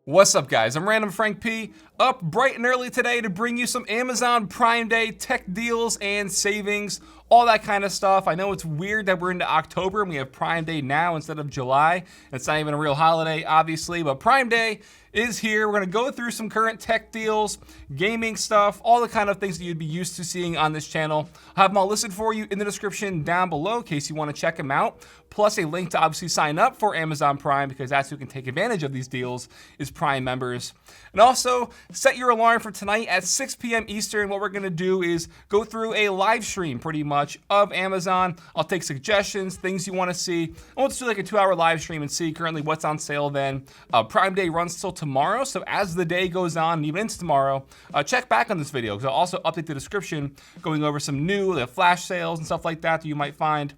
What's up, guys? I'm Random Frank P, up bright and early today to bring you some Amazon Prime Day tech deals and savings, all that kind of stuff. I know it's weird that we're into October and we have Prime Day now instead of July. It's not even a real holiday, obviously, but Prime Day is here. We're going to go through some current tech deals, gaming stuff, all the kind of things that you'd be used to seeing on this channel. I have them all listed for you in the description down below in case you want to check them out. Plus a link to obviously sign up for Amazon Prime because that's who can take advantage of these deals is Prime members. And also set your alarm for tonight at 6 p.m. Eastern. What we're going to do is go through a live stream pretty much of Amazon. I'll take suggestions, things you want to see. And we'll just do like a 2-hour live stream and see currently what's on sale then. Prime Day runs till tomorrow, so as the day goes on and even into tomorrow, check back on this video because I'll also update the description going over some new flash sales and stuff like that you might find.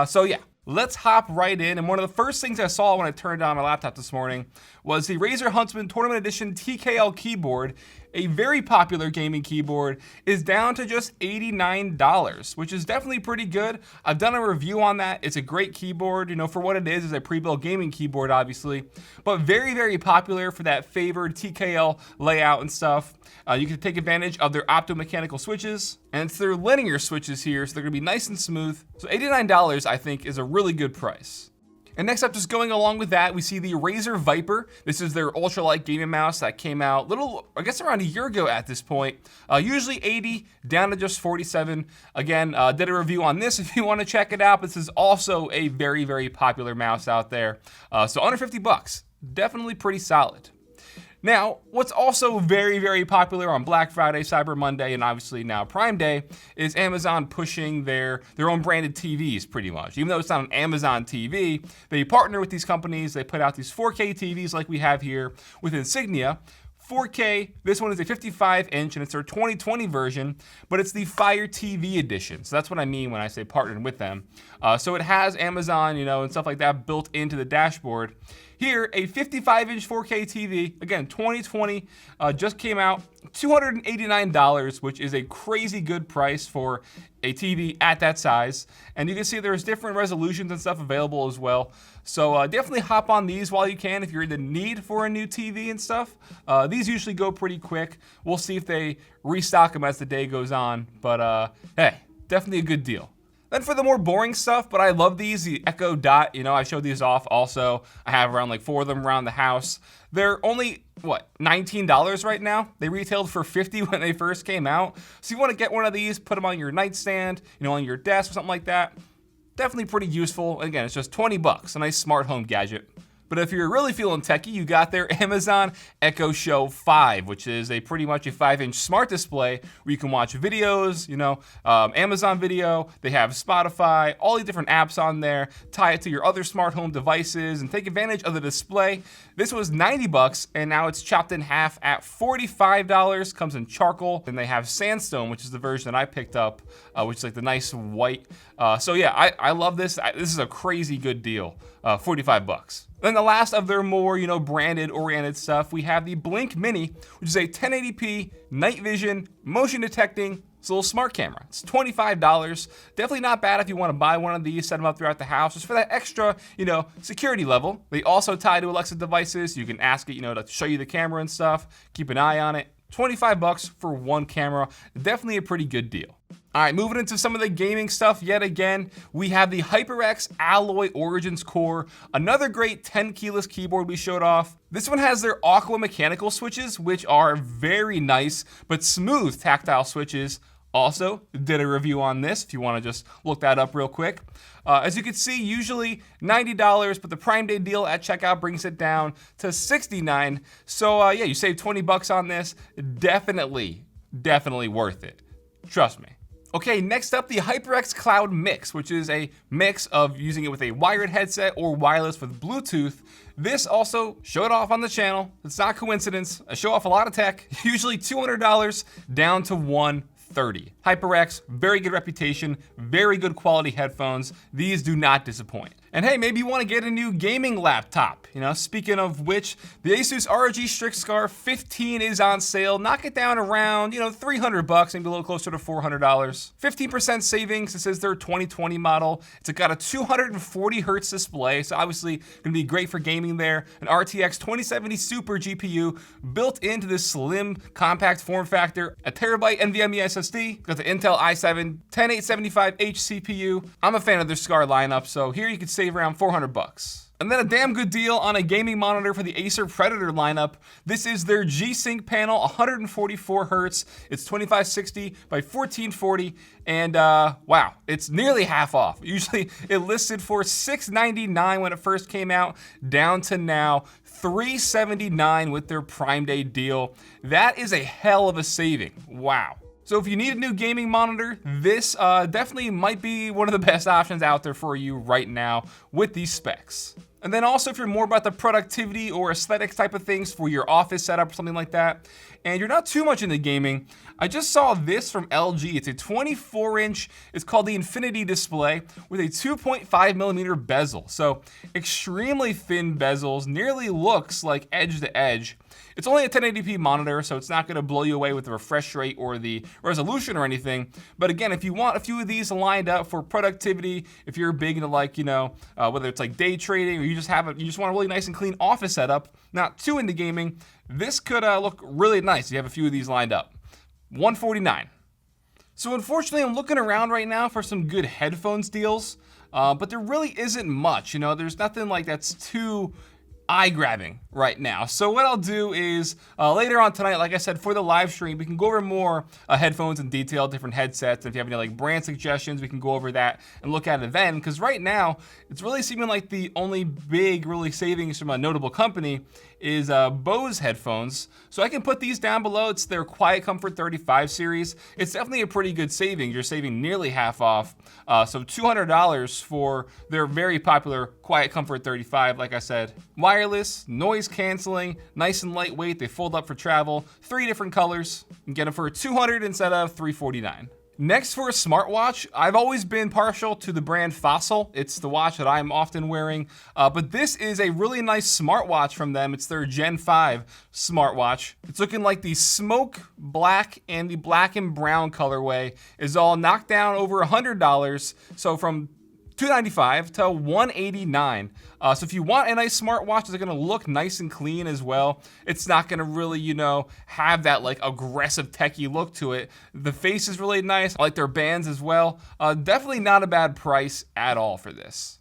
So yeah. Let's hop right in, and one of the first things I saw when I turned on my laptop this morning was the Razer Huntsman Tournament Edition TKL keyboard. A very popular gaming keyboard is down to just $89, which is definitely pretty good. I've done a review on that. It's a great keyboard, you know, for what it is a pre-built gaming keyboard, obviously, but very, very popular for that favored TKL layout and stuff. You can take advantage of their optomechanical switches, and it's their linear switches here, so they're gonna be nice and smooth. So $89, I think, is a really good price. And next up, just going along with that, we see the Razer Viper. This is their ultralight gaming mouse that came out I guess around a year ago at this point. Usually 80, down to just 47. Again, did a review on this if you want to check it out. This is also a very, very popular mouse out there. So under 50 bucks, definitely pretty solid. Now, what's also very, very popular on Black Friday, Cyber Monday, and obviously now Prime Day is Amazon pushing their own branded TVs pretty much. Even though it's not an Amazon TV, they partner with these companies. They put out these 4K TVs like we have here with Insignia. 4K, this one is a 55-inch, and it's their 2020 version, but it's the Fire TV edition. So that's what I mean when I say partnered with them. So it has Amazon, you know, and stuff like that built into the dashboard. Here, a 55-inch 4K TV, again, 2020, just came out, $289, which is a crazy good price for a TV at that size. And you can see there's different resolutions and stuff available as well. So definitely hop on these while you can if you're in the need for a new TV and stuff. These usually go pretty quick. We'll see if they restock them as the day goes on. But hey, definitely a good deal. Then for the more boring stuff, but I love these, the Echo Dot, you know, I showed these off also. I have around like 4 of them around the house. They're only, what, $19 right now? They retailed for $50 when they first came out. So you want to get one of these, put them on your nightstand, you know, on your desk or something like that. Definitely pretty useful. Again, it's just 20 bucks, a nice smart home gadget. But if you're really feeling techie, you got their Amazon Echo Show 5, which is pretty much a 5-inch smart display where you can watch videos, you know, Amazon Video. They have Spotify, all these different apps on there. Tie it to your other smart home devices and take advantage of the display. This was 90 bucks, and now it's chopped in half at $45. Comes in charcoal. Then they have Sandstone, which is the version that I picked up, which is like the nice white. So yeah, I love this. This is a crazy good deal. 45 bucks. Then the last of their more, you know, branded oriented stuff, we have the Blink Mini, which is a 1080p night vision motion detecting little smart camera. It's $25. Definitely not bad if you want to buy one of these, set them up throughout the house, just for that extra, you know, security level. They also tie to Alexa devices. You can ask it, you know, to show you the camera and stuff. Keep an eye on it. 25 bucks for one camera. Definitely a pretty good deal. All right, moving into some of the gaming stuff yet again, we have the HyperX Alloy Origins Core, another great 10 keyless keyboard we showed off. This one has their Aqua mechanical switches, which are very nice, but smooth tactile switches. Also, did a review on this if you want to just look that up real quick. As you can see, usually $90, but the Prime Day deal at checkout brings it down to $69. So yeah, you save 20 bucks on this. Definitely worth it. Trust me. Okay, next up, the HyperX Cloud Mix, which is a mix of using it with a wired headset or wireless with Bluetooth. This also showed off on the channel. It's not coincidence. I show off a lot of tech, usually $200 down to $130. HyperX, very good reputation, very good quality headphones. These do not disappoint. And hey, maybe you want to get a new gaming laptop. You know, speaking of which, the Asus ROG Strix Scar 15 is on sale. Knock it down around, $300, maybe a little closer to $400. 15% savings. This is their 2020 model. It's got a 240 hertz display, so obviously going to be great for gaming there. An RTX 2070 Super GPU built into this slim, compact form factor. A terabyte NVMe SSD. Got the Intel i7 10875H CPU. I'm a fan of their Scar lineup, so here you can save around $400. And then a damn good deal on a gaming monitor for the Acer Predator lineup. This is their G-Sync panel, 144 hertz. It's 2560 by 1440, and wow, it's nearly half off. Usually it listed for $699 when it first came out, down to now $379 with their Prime Day deal. That is a hell of a saving. Wow. So if you need a new gaming monitor, this definitely might be one of the best options out there for you right now with these specs. And then also if you're more about the productivity or aesthetics type of things for your office setup or something like that, and you're not too much into gaming, I just saw this from LG. It's a 24-inch, it's called the Infinity display with a 2.5 millimeter bezel. So extremely thin bezels, nearly looks like edge to edge. It's only a 1080p monitor, so it's not gonna blow you away with the refresh rate or the resolution or anything. But again, if you want a few of these lined up for productivity, if you're big into whether it's like day trading or you just want a really nice and clean office setup, not too into gaming, this could look really nice. You have a few of these lined up. $149. So unfortunately, I'm looking around right now for some good headphones deals, but there really isn't much. There's nothing like that's too eye-grabbing right now. So what I'll do is later on tonight, like I said, for the live stream, we can go over more headphones in detail, different headsets. If you have any brand suggestions, we can go over that and look at it then. Because right now, it's really seeming like the only big really savings from a notable company is Bose headphones. So I can put these down below. It's their Quiet Comfort 35 series. It's definitely a pretty good saving. You're saving nearly half off. So $200 for their very popular Quiet Comfort 35, like I said. Wireless, noise canceling, nice and lightweight. They fold up for travel. 3 different colors. You can get them for $200 instead of $349. Next, for a smartwatch, I've always been partial to the brand Fossil. It's the watch that I'm often wearing, but this is a really nice smartwatch from them. It's their Gen 5 smartwatch. It's looking like the smoke black and the black and brown colorway is all knocked down over $100. So from $295 to $189. So if you want a nice smartwatch that's gonna look nice and clean as well, it's not gonna really, have that aggressive techie look to it. The face is really nice. I like their bands as well. Definitely not a bad price at all for this.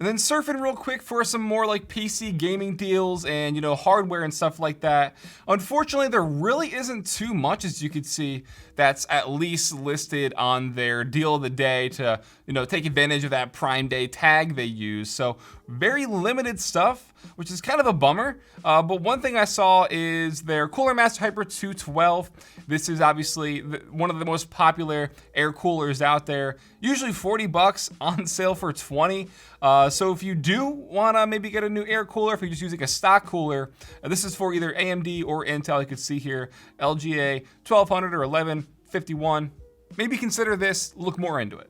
And then surfing real quick for some more PC gaming deals and hardware and stuff like that. Unfortunately, there really isn't too much, as you can see, that's at least listed on their deal of the day to take advantage of that Prime Day tag they use. So very limited stuff, which is kind of a bummer. But one thing I saw is their Cooler Master Hyper 212. This is obviously one of the most popular air coolers out there. Usually $40, on sale for $20. So if you do want to maybe get a new air cooler, if you're just using a stock cooler, this is for either AMD or Intel. You can see here, LGA 1200 or 1151. Maybe consider this, look more into it.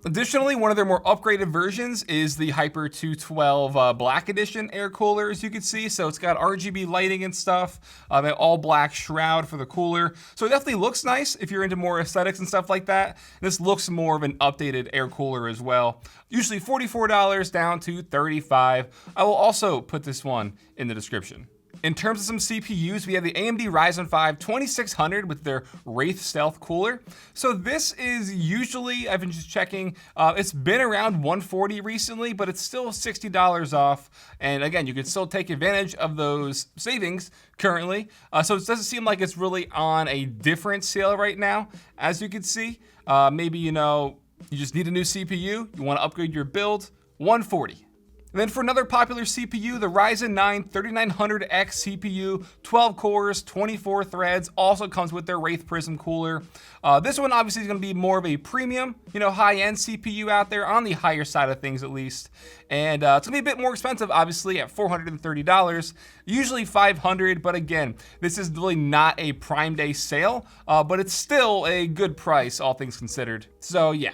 Additionally, one of their more upgraded versions is the Hyper 212 Black Edition air cooler, as you can see. So it's got RGB lighting and stuff, an all black shroud for the cooler. So it definitely looks nice if you're into more aesthetics and stuff like that. This looks more of an updated air cooler as well. Usually $44 down to $35. I will also put this one in the description. In terms of some CPUs, we have the AMD Ryzen 5 2600 with their Wraith Stealth cooler. So this is usually, I've been just checking, it's been around $140 recently, but it's still $60 off. And again, you can still take advantage of those savings currently. So it doesn't seem like it's really on a different sale right now, as you can see. Maybe, you just need a new CPU, you want to upgrade your build, $140. And then for another popular CPU, the Ryzen 9 3900X CPU, 12 cores, 24 threads, also comes with their Wraith Prism cooler. This one obviously is going to be more of a premium, high-end CPU out there, on the higher side of things at least. And it's going to be a bit more expensive, obviously, at $430, usually $500. But again, this is really not a Prime Day sale, but it's still a good price, all things considered. So yeah.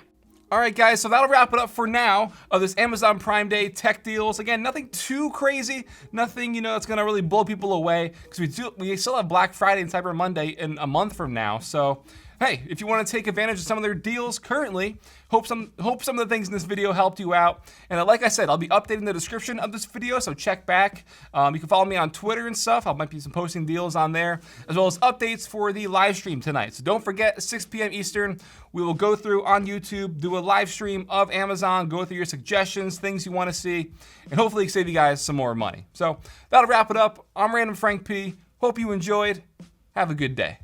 All right, guys, so that'll wrap it up for now of this Amazon Prime Day tech deals. Again, nothing too crazy, nothing, that's gonna really blow people away, because we still have Black Friday and Cyber Monday in a month from now. So, hey, if you want to take advantage of some of their deals currently, hope some of the things in this video helped you out. And like I said, I'll be updating the description of this video, so check back. You can follow me on Twitter and stuff. I might be posting deals on there, as well as updates for the live stream tonight. So don't forget, 6 p.m. Eastern, we will go through on YouTube, do a live stream of Amazon, go through your suggestions, things you want to see, and hopefully save you guys some more money. So that'll wrap it up. I'm Random Frank P. Hope you enjoyed. Have a good day.